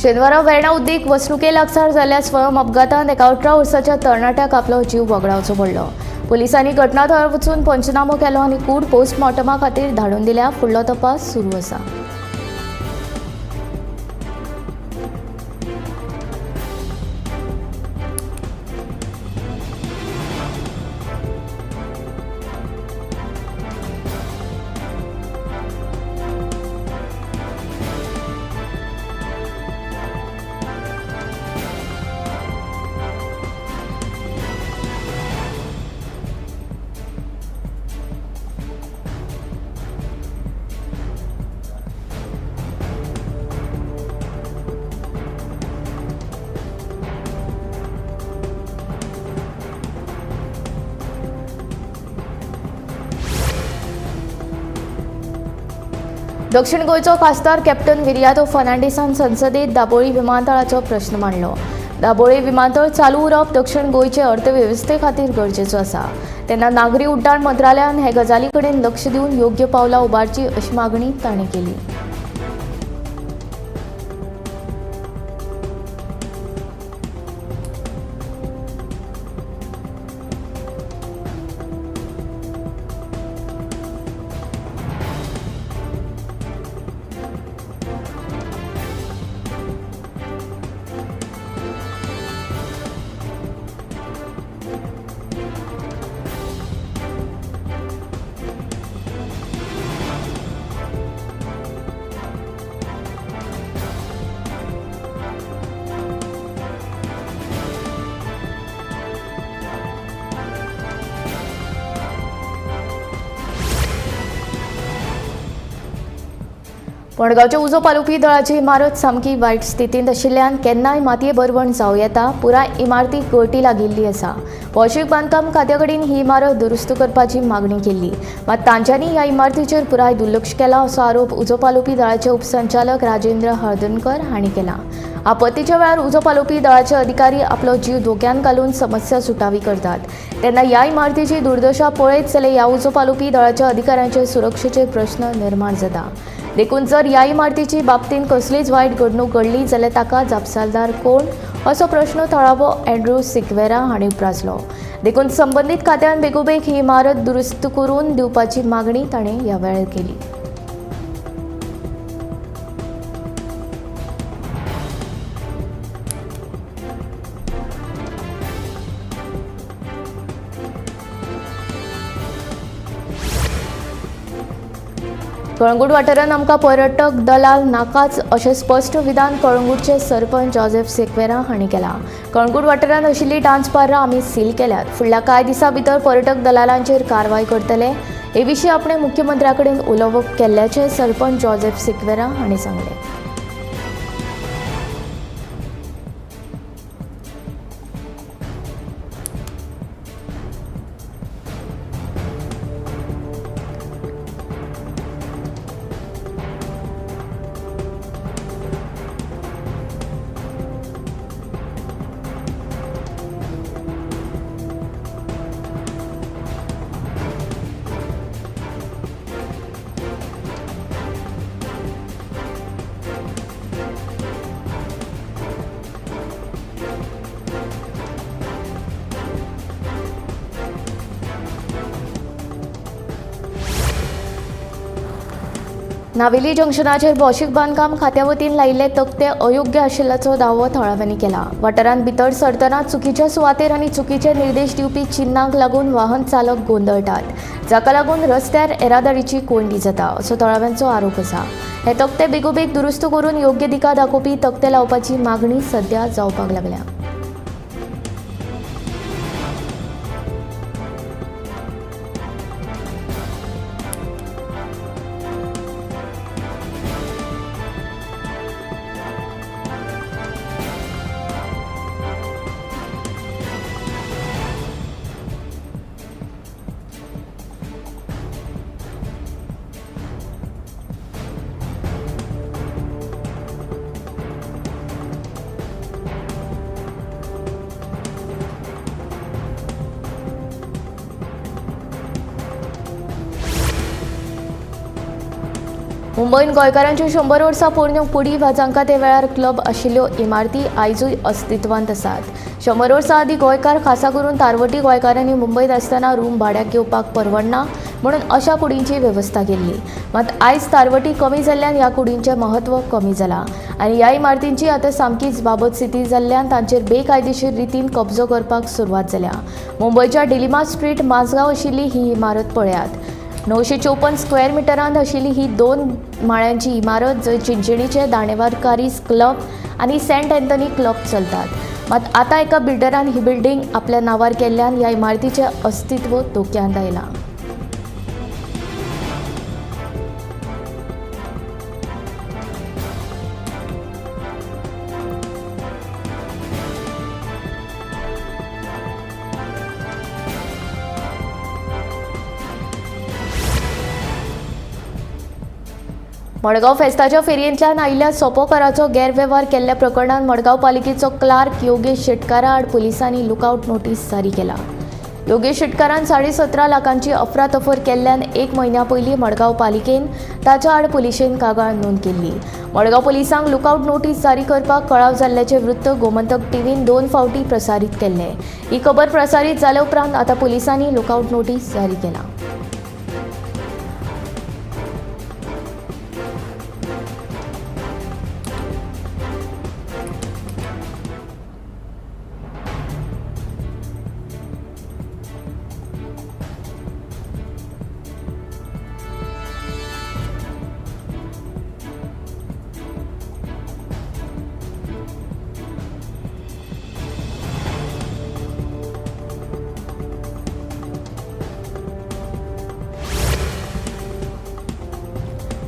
शेनवारा वेर्णा उद्देक वसणुके लागसार जाल्ल्या स्वयं अपघातांत एका 18 वर्साच्या तरणाट्याक आपलो जीव वगडावचो पडलो। पुलिसांनी घटनाथळार वचून पंचनामो केलो आनी कूड पोस्टमॉर्टमा खातीर धाडून दिल्या। फुडलो तपास सुरू आसा। दक्षिण गोयचो खासदार कॅप्टन विर्यादो फर्नांडिसान संसदेत दाबोळी विमानतळाचो प्रश्न मांडलो। दाबोळी विमानतळ चालू उरप दक्षिण गोयचे अर्थवेवस्थे खातीर गरजेचो आसा। तेन्ना नागरी उड्डाण मंत्रालयान हे गजाली कडेन लक्ष दिवन योग्य पावलां उबारची अशी मागणी ताणें केली। मडगांवचे उजो पालुपी दळाची इमारत सामकी वायट स्थितींत आशिल्ल्यान केन्नाय मातये भरवण जावं येता। पुराय इमारती गळटी लागिल्ली आसा। भौशीक बांदकाम खात्या कडेन ही इमारत दुरुस्त करपाची मागणी केल्ली, मात तांच्यांनी ह्या इमारतीचेर पुराय दुर्लक्ष केला असो आरोप उजो पालुपी दळाचे उपसंचालक राजेंद्र हळदणकर हांणी केला। आपत्तीच्या वेळार उजो पालुपी दळाचे अधिकारी आपलो जीव धोक्यान घालून समस्या सुटावी करतात। तेन्ना ह्या इमारतीची दुर्दशा पळयत जाल्यार ह्या उजो पालुपी दळाच्या अधिकाऱ्यांचे सुरक्षेचे प्रश्न निर्माण जाता। देखून जर ह्या इमारतीची बाबतींत कसलीच वायट घडणूक घडली जाल्यार ताका जापसालदार कोण असो प्रश्न थळावो अँड्रू सिक्वेरा हांणी उपरासलो। देखून संबंदीत खात्यान बेगोबेग ही इमारत दुरुस्त करून दिवपाची मागणी ताणें ह्या वेळार केली। कळंगूट वाठारांत आमकां पर्यटक दलाल नाकाच अशें स्पश्ट विधान कळंगूटचे सरपंच जोसेफ सिक्वेरा हांणी केलां। कळंगूट वाठारांत आशिल्लीं डान्स पार्लां आमी सील केल्यात। फुडल्या कांय दिसां भितर पर्यटक दलालांचेर कारवाय करतले। हे विशीं आपणे मुख्यमंत्र्या कडेन उलोवप केल्ल्याचें सरपंच जोसेफ सिक्वेरा हांणी सांगलें। नावेली जंक्शनाचेर भौशीक बांदकाम खात्या वतीन लायिल्ले तक्ते अयोग्य आशिल्ल्याचो दावो थळाव्यांनी केला। वाठारांत भितर सरतना चुकीच्या सुवातेर आनी चुकीचे निर्देश दिवपी चिन्हांक लागून वाहन चालक गोंधळटात, जाका लागून रस्त्यार येरादारीची कोंडी जाता असो थळाव्यांचो आरोप आसा। हे तक्ते बेगोबेग दुरुस्त करून योग्य दिका दाखोवपी तक्ते लावपाची मागणी सध्या जावपाक लागल्या। मुंबईन गोंयकारांच्यो 100 वर्सां पूर्ण कुडी वा जांकां ते वेळार क्लब आशिल्ल्यो इमारती आयजूय अस्तित्वांत आसात। 100 वर्सां आदीं गोंयकार खासा करून तारवटी गोंयकारांनी मुंबईत आसतना रूम भाड्याक घेवपाक परवडना म्हणून अशा कुडींची वेवस्था केल्ली। मात आयज तारवटी कमी जाल्ल्यान ह्या कुडींचें महत्व कमी जालां आनी ह्या इमारतींची आतां सामकीच बाबत स्थिती जाल्ल्यान तांचेर बेकायदेशीर रितीन कब्जो करपाक सुरवात जाल्या। मुंबयच्या डिलिमा स्ट्रीट माजगांव आशिल्ली ही इमारत पळयात। 954 स्क्वेअर मिटरांत आशिल्ली ही 2 माळ्यांची इमारत जंय चिंचणीचे दाणेवारकारी क्लब आनी सेंट एंथनी क्लब चलतात। मात आतां एका बिल्डरान ही बिल्डींग आपल्या नांवार केल्ल्यान ह्या इमारतीचें अस्तित्व धोक्यांत आयलां। मडगांव फेस्ताच्या फेरयेंतल्यान आयिल्ल्या सोपो कराचो गैरवेव्हार केल्ल्या प्रकरणात मडगांव पालिकेचो क्लार्क योगेश शेटकारा आड पुलिसांनी लुकआउट नोटीस जारी केला। योगेश शेटकारान 17.5 लाखांची अफरातफर केल्ल्यान 1 म्हयन्या पयलीं मडगांव पालिकेन ताच्या आड पुलिशेन कागाळ नोंद केल्ली। मडगांव पुलिसांक लुकआउट नोटीस जारी करपाक कळाव जाल्ल्याचे वृत्त गोमंतक टीव्हीन 2 फावटी प्रसारीत केल्ले। ही खबर प्रसारीत जाले उपरांत आतां पुलिसांनी लुकआउट नोटीस जारी केला।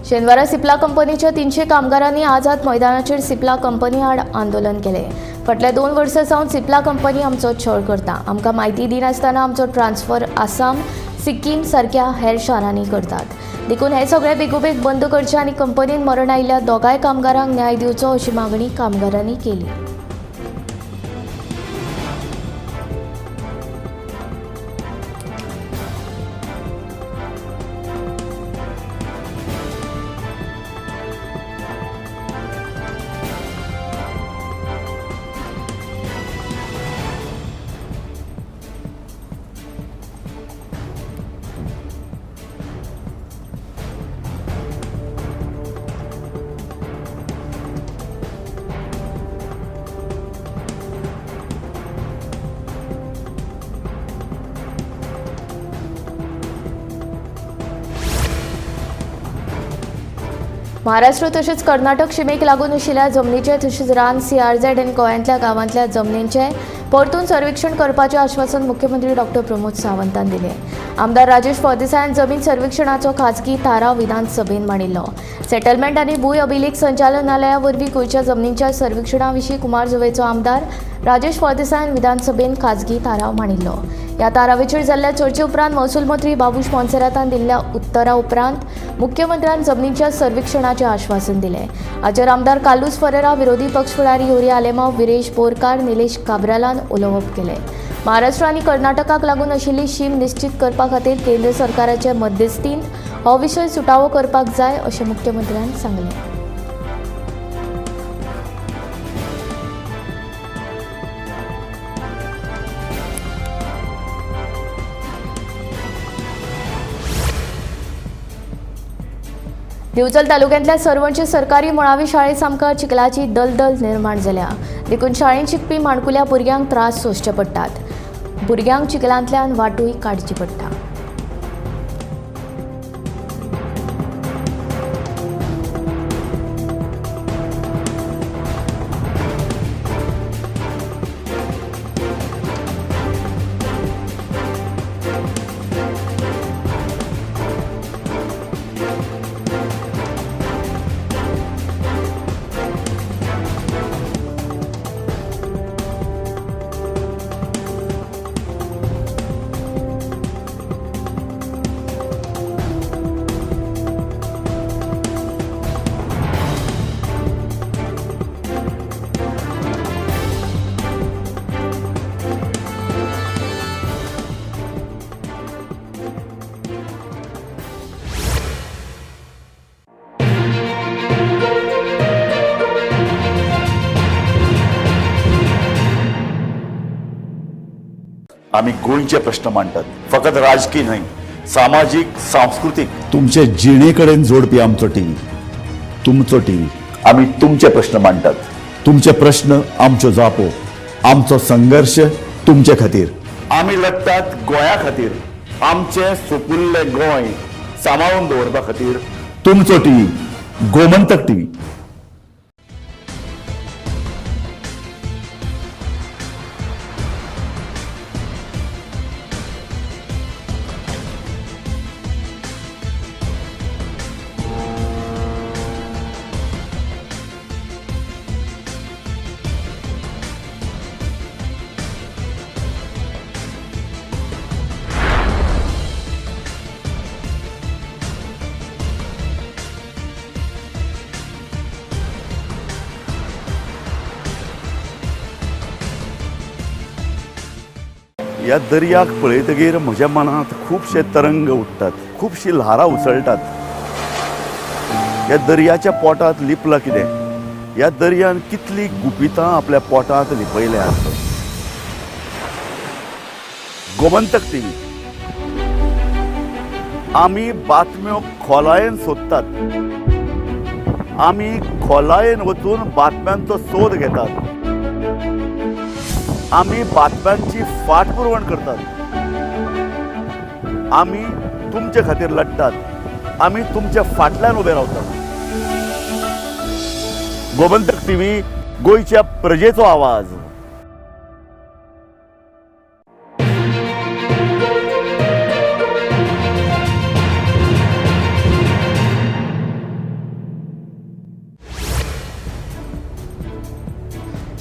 शेनवारा सिप्ला कंपनीच्या 300 कामगारांनी आझाद मैदानाचेर सिप्ला कंपनी आड आंदोलन केले। फाटल्या 2 वर्सां सावन सिप्ला कंपनी आमचो छळ करता, आमकां म्हायती दिनासतना आमचो ट्रान्सफर आसाम, सिक्कीम सारक्या हेर शारांनी करतात। देखून हे सगळे बेगोबेग बंद करचे आनी कंपनीन मरण आयिल्ल्या दोगांय कामगारांक न्याय दिवचो अशी मागणी कामगारांनी केली। महाराष्ट्र तसेच कर्नाटक शिमेक लागून आशिल्ल्या जमनीचे तसेच रान CRZ आनी गोंयांतल्या गांवांतल्या जमनींचे परतून सर्वेक्षण करपाचें आश्वासन मुख्यमंत्री डॉ. प्रमोद सावंतान दिलें। आमदार राजेश फळदेसायान जमीन सर्वेक्षणाचो खाजगी थाराव विधानसभेन मांडिल्लो। सेटलमेंट आनी भूंय अभिलेख संचालनालया वरवीं गोंयच्या जमनींच्या सर्वेक्षणा विशीं कुमार जुवेचो आमदार राजेश फळदेसायान विधानसभेन खाजगी थाराव मांडिल्लो। ह्या थारावेचेर जाल्ल्या चर्चे उपरांत महसूल मंत्री बाबूश मोन्सेरातान दिल्ल्या उत्तरा उपरांत मुख्यमंत्र्यान जमनीच्या सर्वेक्षणाचें आश्वासन दिलें। हाचेर आमदार कालूस फरेरा, विरोधी पक्ष फुडारी योरी आलेमांव, विरेश बोरकार, निलेश काब्रालान उलोवप केलें। महाराष्ट्र आनी कर्नाटकाक लागून आशिल्ली शीम निश्चित करपा खातीर केंद्र सरकाराचे मध्यस्थीन हो विशय सुटावो करपाक जाय अशें मुख्यमंत्र्यान सांगलें। दिवचल तालुक्यांतल्या सर्वंचे सरकारी मुळावी शाळेत सामका चिखलाची दलदल निर्माण जाल्या। देखून शाळेंत शिकपी माणकुल्या भुरग्यांक त्रास सोंसचे पडटात। भुरग्यांक चिखलांतल्यान वाटूय काडची पडटा। आम्ही गोंयचे प्रश्न मांडटात, फकत राजकीय न्हय, सामाजीक सांस्कृतिक. तुमचे जिणेकडेन जोडपी आमचो टीव्ही, तुमचो टीव्ही. आम्ही तुमचे प्रश्न मांडटात. तुमचे प्रश्न आमच्यो जापो, आमचो संघर्ष तुमचे खातीर. आम्ही लढटात गोंया खातीर, आमचे सोपुल्ले गोंय सांबाळून दवरपा खातीर. तुमचो टीव्ही, गोमंतक टीव्ही. ह्या दर्याक पळयतकीर म्हज्या मनांत खुबशे तरंग उठतात, खुबशीं ल्हारां उसळटात. ह्या दर्याच्या पोटांत लिपलां कितें? ह्या दर्यान कितलीं गुपितां आपल्या पोटांत लिपयल्यात. गोमंतक टीव्ही. आमी बातम्यो खोलायेन सोदतात, आमी खोलायेन वचून बातम्यांचो सोद घेतात, आमी बातम्यांची फाटपुरवण करतात, आमी तुमचे खातीर लढटात, आमी तुमच्या फाटल्यान उबे रावतात. गोमंतक टीव्ही, गोंयच्या प्रजेचो आवाज.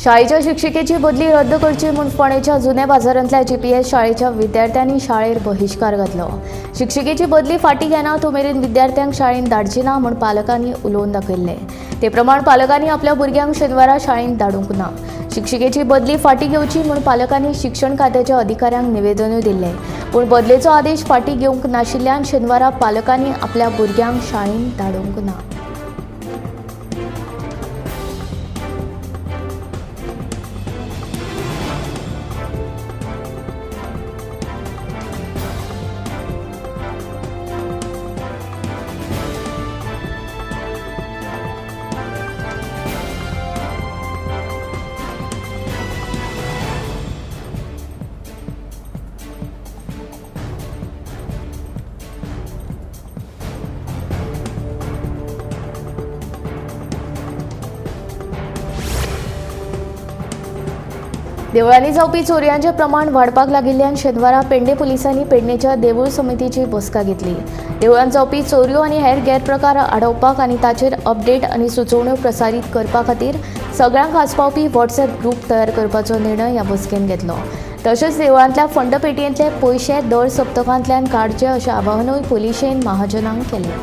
शाळेच्या शिक्षिकेची बदली रद्द करची म्हूण फोंडेच्या जुन्या बाजारांतल्या जीपीएस शाळेच्या विद्यार्थ्यांनी शाळेर बहिष्कार घातलो. शिक्षिकेची बदली फाटीं घेना तो मेरेन विद्यार्थ्यांक शाळेंत धाडची ना म्हूण पालकांनी उलोवन दाखयल्ले. ते प्रमाण पालकांनी आपल्या भुरग्यांक शेनवारा शाळेंत धाडूंक ना. शिक्षिकेची बदली फाटीं घेवची म्हूण पालकांनी शिक्षण खात्याच्या अधिकाऱ्यांक निवेदनूय दिल्लें. पूण बदलेचो आदेश फाटीं घेवंक नाशिल्ल्यान शेनवारा पालकांनी आपल्या भुरग्यांक शाळेंत धाडूंक ना. देवळांनी जावपी चोरयांचें प्रमाण वाडपाक लागिल्ल्यान शेनवारा पेडणे पुलिसांनी पेडणेच्या देवूळ समितीची बसका घेतली. देवळांत जावपी चोरयो आनी हेर गैरप्रकार आडोवपाक आनी ताचेर अपडेट आनी सुचोवण्यो प्रसारीत करपा खातीर सगळ्यांक आस्पावपी व्हॉट्सॲप ग्रूप तयार करपाचो निर्णय ह्या बसकेन घेतलो. तशेंच देवळांतल्या फंड पेटयेंतले पयशे दर सप्तकांतल्यान काडचे अशें आवाहनूय पुलिशेन महाजनांक केलें.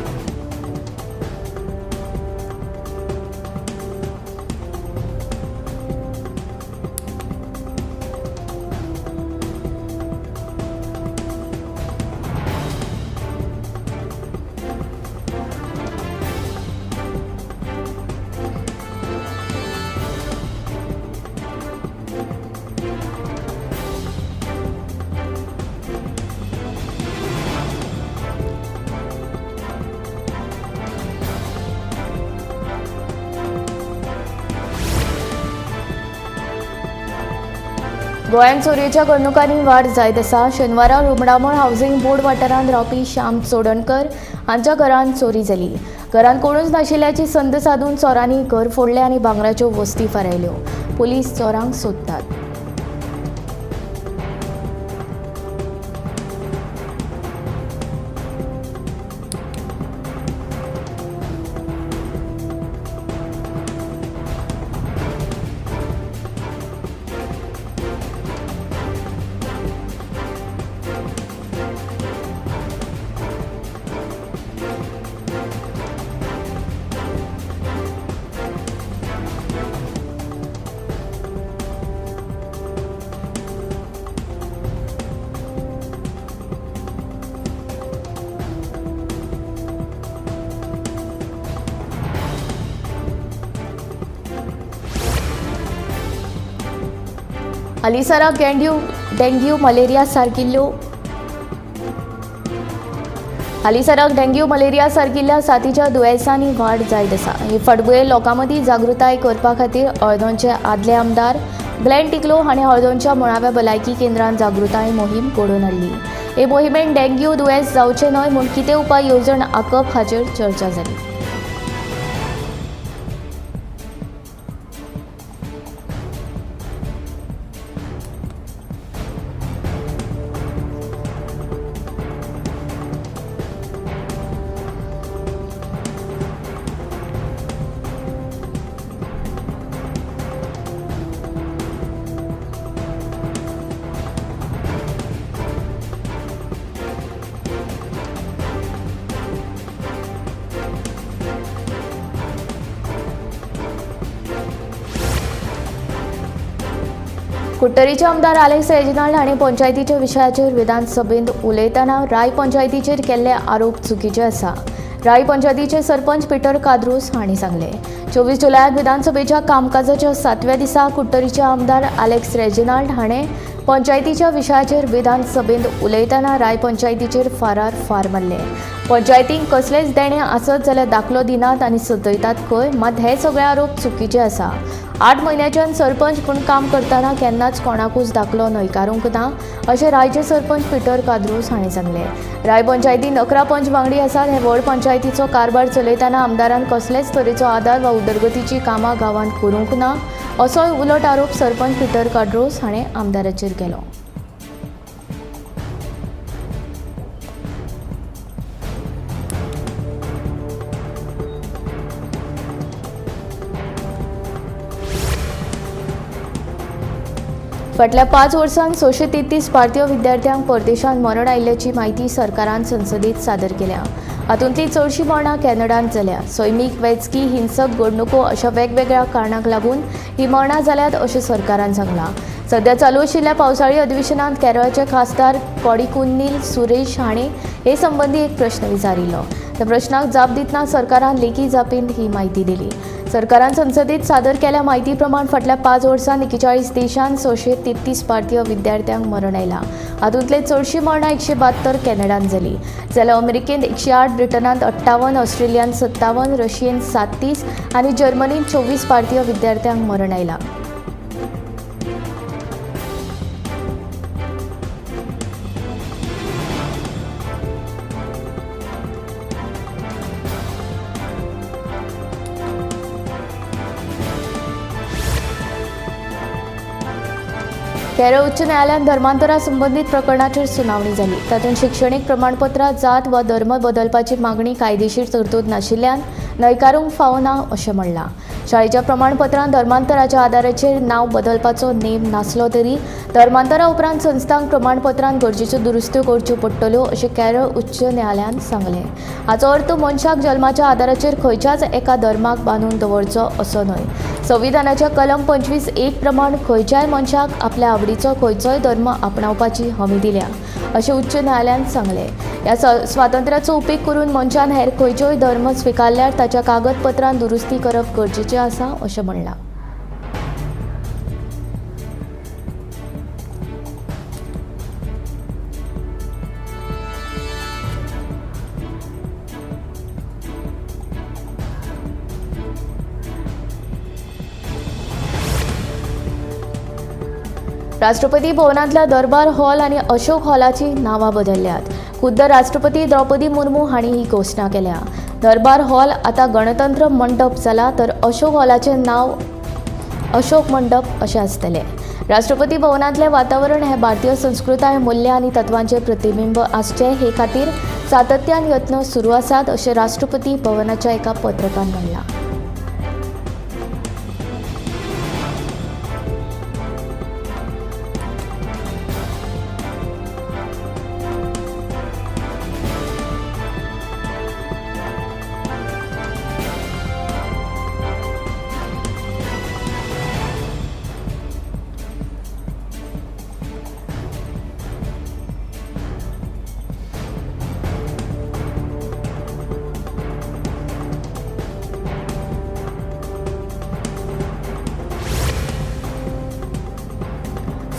गोंयांत चोरयेच्या घडणुकांनी वाड जायत आसा. शेनवारा रुमडामळ हावसिंग बोर्ड वाठारांत रावपी श्याम चोडणकर हांच्या घरांत चोरी जाली. घरांत कोणूच नाशिल्ल्याची संद सादून चोरांनी घर फोडलें आनी भांगराच्यो वस्ती फारायल्यो. पुलीस चोरांक सोदतात. हालीसराक डेंग्यू मलेरिया सारकिल्ल्या साथीच्या दुयेंसांनी वाड जायत आसा. ही फाटभुंयेर लोकां मदीं जागृताय करपा खातीर हळदोणचे आदले आमदार ग्लेन टिकलो हांणी हळदोणच्या मुळाव्या भलायकी केंद्रांत जागृताय मोहीम घडोवन हाडली. हे मोहिमेंत डेंग्यू दुयेंस जावचें न्हय म्हूण कितें उपाय येवजण आंखप हाचेर चर्चा जाली. कुट्टरीचे आमदार अलेक्स रेजिनाल्ड हांणी पंचायतीच्या विशयाचेर विधानसभेंत उलयतना राय पंचायतीचेर केल्ले आरोप चुकीचे आसा. राय पंचायतीचे सरपंच पीटर काद्रूस हांणी सांगले. 24 जुलयाक विधानसभेच्या कामकाजाच्या 7व्या दिसा कुट्टरीचे आमदार अलेक्स रेजिनाल्ड हाणें पंचायतीच्या विशयाचेर विधानसभेंत उलयतना राय पंचायतीचेर फार मारले. पंचायतींक कसलेच देणे आसत जाल्यार दाखलो दिनात आनी सतयतात खंय, मात हे सगळे आरोप चुकीचे आसा. 8 म्हयन्याच्यान सरपंच म्हूण काम करतना केन्नाच कोणाकूच दाखलो न्हयकारूंक ना अशें रायचे सरपंच पीटर काद्रूस हांणी सांगलें. राय पंचायतीन 11 पंच वांगडी आसात. हे व्हड पंचायतीचो कारभार चलयतना आमदारान कसलेच तरेचो आदार वा उदरगतीची कामां गांवांत करूंक ना असोय उलट आरोप सरपंच पीटर काद्रूस हाणें आमदाराचेर केलो. फाटल्या 5 वर्सांत 633 भारतीय विद्यार्थ्यांक परदेशांत मरण आयिल्ल्याची म्हायती सरकारान संसदेत सादर केल्या. हातूंतली चडशीं मरणां कॅनडांत जाल्या. सैमीक, वैजकी, हिंसक घडणुको अशा वेगवेगळ्या कारणांक लागून ही मरणां जाल्यात अशें सरकारान सांगलां. सध्या चालू आशिल्ल्या पावसाळी अधिवेशनांत केरळाचे खासदार कोडिकुन्नील सुरेश हांणी हे संबंदी एक प्रश्न विचारिल्लो. त्या प्रश्नाक जाप दितना सरकारान लेखी जापीन ही म्हायती दिली. सरकारान संसदेत सादर केल्या म्हायती प्रमाण फाटल्या 5 वर्सांत 41 देशांत 633 भारतीय विद्यार्थ्यांक मरण आयलां. हातूंतले चडशीं मरणां 172 कॅनडांत जालीं. जाल्यार अमेरिकेंत 108, ब्रिटनांत 58, ऑस्ट्रेलियांत 57, रशियेंत 37 आनी जर्मनींत 24 भारतीय विद्यार्थ्यांक मरण आयलां. केरळ उच्च न्यायालयात धर्मांतरा संबंधीत प्रकरणाचेर सुनावणी जाली. तातूंत शिक्षणीक प्रमाणपत्रां जात वा धर्म बदलपाची मागणी कायदेशीर तरतूद नाशिल्ल्यान न्हयकारूंक फावना अशें म्हणलां. शाळेच्या प्रमाणपत्रांत धर्मांतराच्या आदाराचेर नांव बदलपाचो नेम नासलो तरी धर्मांतरा उपरांत संस्थांक प्रमाणपत्रांत गरजेच्यो दुरुस्त्यो करच्यो पडटल्यो अशें केरळ उच्च न्यायालयान सांगलें. हाचो अर्थ मनशाक जल्माच्या आदाराचेर खंयच्याच एका धर्माक बांदून दवरचो असो न्हय. संविधानाच्या कलम 25(1) प्रमाण खंयच्याय मनशाक आपल्या आवडीचो खंयचोय धर्म आपणावपाची हमी दिल्या अशें उच्च न्यायालयान सांगलें. ह्या स्वातंत्र्याचो उपेग करून मनशान हेर खंयच्योय धर्म स्विकारल्यार ताच्या कागदपत्रांत दुरुस्ती करप गरजेचें आसा अशें म्हणलां. राष्ट्रपती भवनांतल्या दरबार हॉल आनी अशोक हॉलाची नांवां बदल्ल्यात. खुद्द राष्ट्रपती द्रौपदी मुर्मू हांणी ही घोशणा केल्या. दरबार हॉल आतां गणतंत्र मंडप जाला तर अशोक हॉलाचें नांव अशोक मंडप अशें आसतलें. राष्ट्रपती भवनांतलें वातावरण हें भारतीय संस्कृताय, मूल्य आनी तत्वांचें प्रतिबिंब आसचें हे खातीर सातत्यान यत्न सुरू आसात अशें राष्ट्रपती भवनाच्या एका पत्रकान म्हणलां.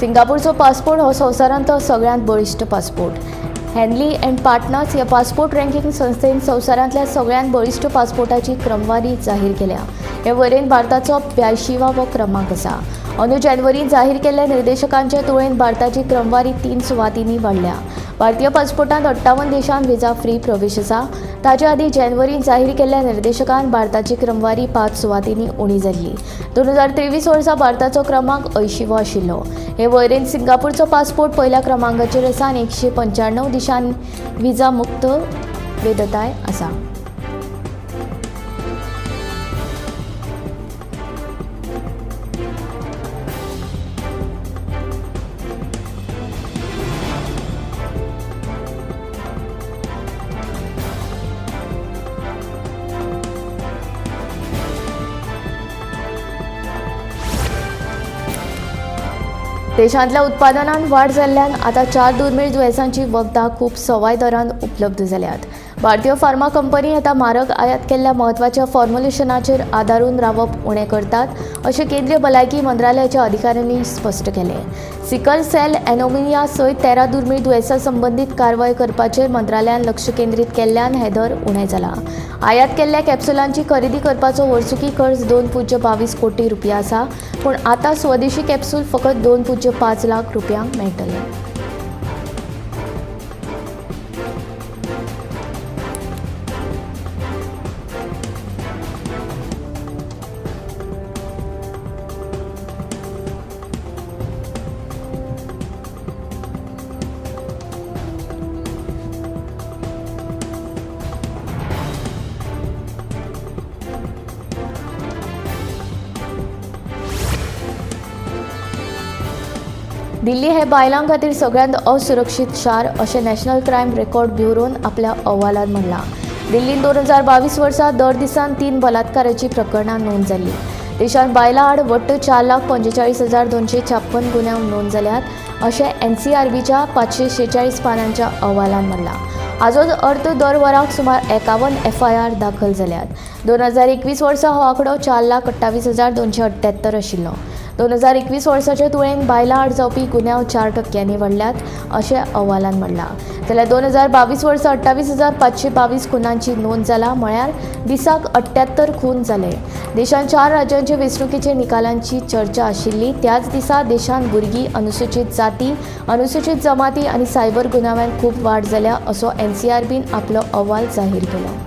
सिंगापूरचो पासपोर्ट हो संवसारांतलो सगळ्यांत बळिश्ट पासपोर्ट। हॅनली अँड पार्टनर्स ह्या पासपोर्ट रँकिंग संस्थेन संवसारांतल्या सगळ्यांत बळिश्ट पासपोर्टाची क्रमवारी जाहीर केल्या। हे वरेन भारताचो 82वो क्रमांक आसा। अंदू जानेवारीत जाहीर केल्ल्या निर्देशकांचे तुळेन भारताची क्रमवारी 3 सुवातींनी वाडल्या। भारतीय पासपोर्टांत 58 देशांत व्हिजा फ्री प्रवेश आसा। ताचे आदी जानेवारीत जाहीर केल्ल्या निर्देशकांत भारताची क्रमवारी 5 सुवातींनी उणी जाल्ली। 2023 वर्सा भारताचो क्रमांक 80वो आशिल्लो। हे वरेन सिंगापूरचो पासपोर्ट पयल्या क्रमांकाचेर आसा आनी 195 देशांनी व्हिजा मुक्त वैधताय आसा। देशांतल्या उत्पादनांत वाड जाल्ल्यान आतां 4 दुर्मीळ दुयेंसांची वखदां खूब सवाय दरांत उपलब्ध जाल्यात। भारतीय फार्मा कंपनी आतां म्हारग आयात केल्ल्या म्हत्वाच्या फॉर्म्युलेशनाचेर आदारून रावप उणें करतात, अशें केंद्रीय भलायकी मंत्रालयाच्या अधिकाऱ्यांनी स्पश्ट केलें। सिकल सेल एनोमिया सयत 13 दुर्मीळ दुयेंसां संबंदीत कारवाय करपाचेर मंत्रालयान लक्ष केंद्रीत केल्ल्यान हे दर उणें जाला। आयात केल्ल्या कॅप्सूलांची खरेदी करपाचो वर्सुकी खर्च 2.22 कोटी रुपया आसा, पूण आतां स्वदेशी कॅप्सूल फकत 2.5 लाख रुपयांक मेळटले। दिल्ली हे बायलां खातीर सगळ्यांत असुरक्षीत शार अशें नॅशनल क्रायम रेकॉर्ड ब्युरोन आपल्या अहवालांत म्हणलां। दिल्लीन 2022 वर्सा दर दिसान 3 बलात्काराची प्रकरणां नोंद जाल्ली। देशांत बायलां आड वट्ट 4,45,256 गुन्यांव नोंद जाल्यात, अशें NCRBच्या 546 पानांच्या अहवालांत म्हणलां। हाचोच अर्थ दर वराक सुमार 51 FIR दाखल जाल्यात। 2021 वर्सा हो आंकडो 4,28,278 आशिल्लो। 2021 वर्साचे तुळेन बायलां आड जावपी गुन्यांव 4% वाडल्यात, अशें अहवालांत म्हणलां। जाल्यार 2022 वर्सा 28,522 खुनांची नोंद जाला, म्हळ्यार दिसाक 78 खून जाले। देशांत 4 राज्यांचे वेंचणुकेच्या निकालांची चर्चा आशिल्ली। त्याच दिसा देशांत भुरगीं, अनुसूचित जाती, अनुसूचित जमाती आनी सायबर गुन्यांवांत खूब वाड जाल्या, असो NCRBन आपलो अहवाल जाहीर केलो।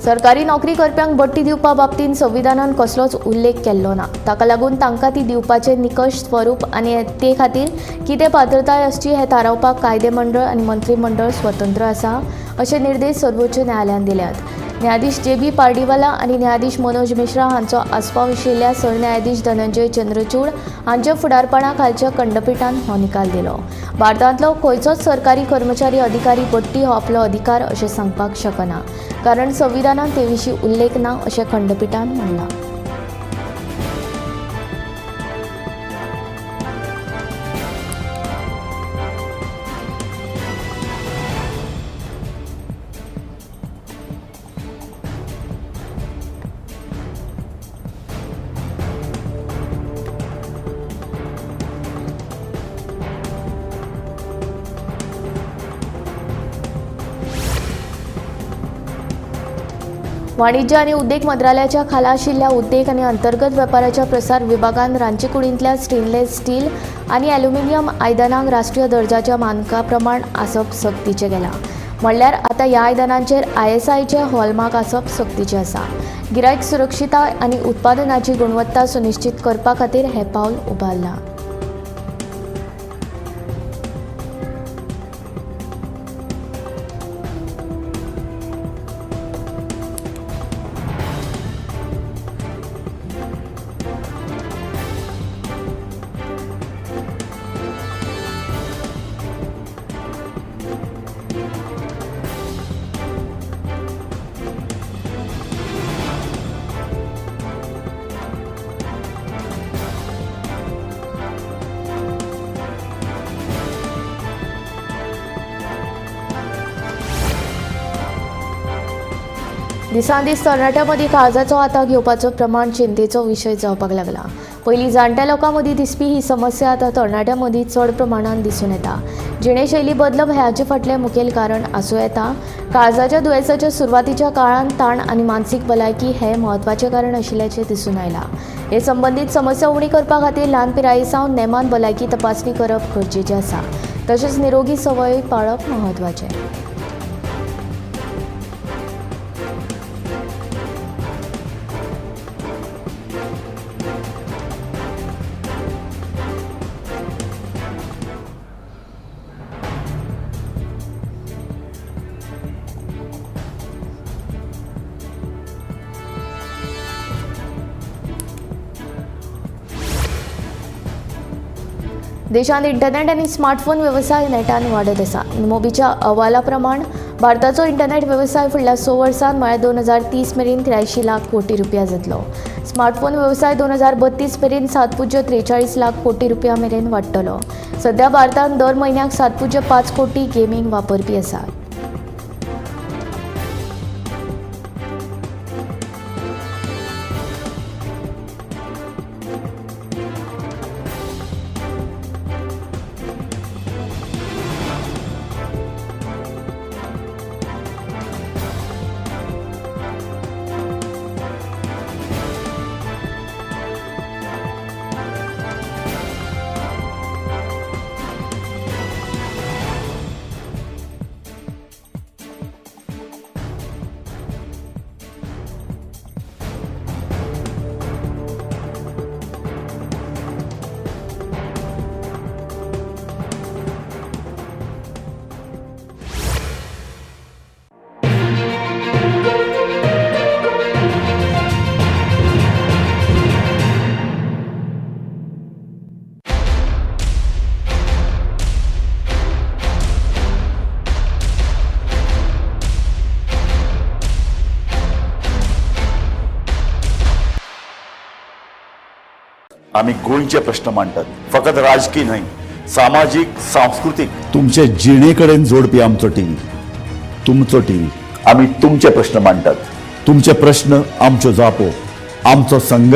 सरकारी नोकरी करप्यांक बडटी दिवपा बाबतींत संविधानान कसलोच उल्लेख केल्लो ना। ताका लागून तांकां ती दिवपाचे निकश, स्वरूप आनी ते खातीर कितें पात्रताय आसची हें थारावपाक कायदे मंडळ आनी मंत्रीमंडळ स्वतंत्र आसा, अशे निर्देश सर्वोच्च न्यायालयान दिल्यात। न्यायाधीश JB पार्डीवाला आनी न्यायाधीश मनोज मिश्रा हांचो आस्पाव आशिल्ल्या सरन्यायाधीश धनंजय चंद्रचूड हांच्या फुडारपणा खालच्या खंडपीठान हो निकाल दिलो। भारतांतलो खंयचोच सरकारी कर्मचारी अधिकारी बडटी हो आपलो अधिकार अशें सांगपाक शकना, कारण संविधानान ते विशीं उल्लेख ना, अशें खंडपीठान म्हणलां। वाणिज्य आनी उद्देग मंत्रालयाच्या खाला आशिल्ल्या उद्देग आनी अंतर्गत वेपाराच्या प्रसार विभागान रांची कुडींतल्या स्टेनलेस स्टील आनी एल्युमिनियम आयदनांक राष्ट्रीय दर्जाच्या मानका प्रमाण आसप सक्तीचें केलां। म्हणल्यार आतां ह्या आयदनांचेर ISIचें हॉलमार्क आसप सक्तीचें आसा। गिरायक सुरक्षितताय आनी उत्पादनाची गुणवत्ता सुनिश्चित करपा खातीर हें पावल उबारलां। दिसान दीस तरणाट्यां मदीं काळजाचो आतां घेवपाचो प्रमाण चिंतेचो विशय जावपाक लागला. पयलीं जाणट्या लोकां मदीं दिसपी ही समस्या आतां तरणाट्यां मदीं चड प्रमाणात दिसून येता. जिणेशैली बदलप हेचे फाटलें मुखेल कारण आसूं येता. काळजाच्या दुयेंसाच्या सुरवातीच्या काळांत ताण आनी मानसीक भलायकी हें म्हत्वाचें कारण आशिल्ल्याचें दिसून आयलां. हे संबंदीत समस्या उणी करपा खातीर ल्हान पिराये सावन नेमान भलायकी तपासणी करप गरजेचें आसा. तशेंच निरोगी संवय पाळप म्हत्वाचें. देशांत इंटरनेट आनी स्मार्टफोन वेवसाय नेटान वाडत आसा. मोबीच्या अहवाला प्रमाण भारताचो इंटरनेट वेवसाय फुडल्या 6 वर्सांत म्हळ्यार 2030 मेरेन 83 लाख कोटी रुपया जातलो. स्मार्टफोन वेवसाय 2032 मेरेन 7.43 लाख कोटी रुपया मेरेन वाडटलो. सध्या भारतांत दर म्हयन्याक 7.5 कोटी गेमींग वापरपी आसात. आम्ही गोंयचे प्रश्न मांडटात. फकत राजकीय न्हय, सामाजीक, सांस्कृतिक. तुमचे जिणेकडेन जोडपी आमचो टीव्ही, तुमचो टीव्ही. आम्ही तुमचे प्रश्न मांडटात. तुमचे प्रश्न आमच्यो जापो, आमचो संघर्श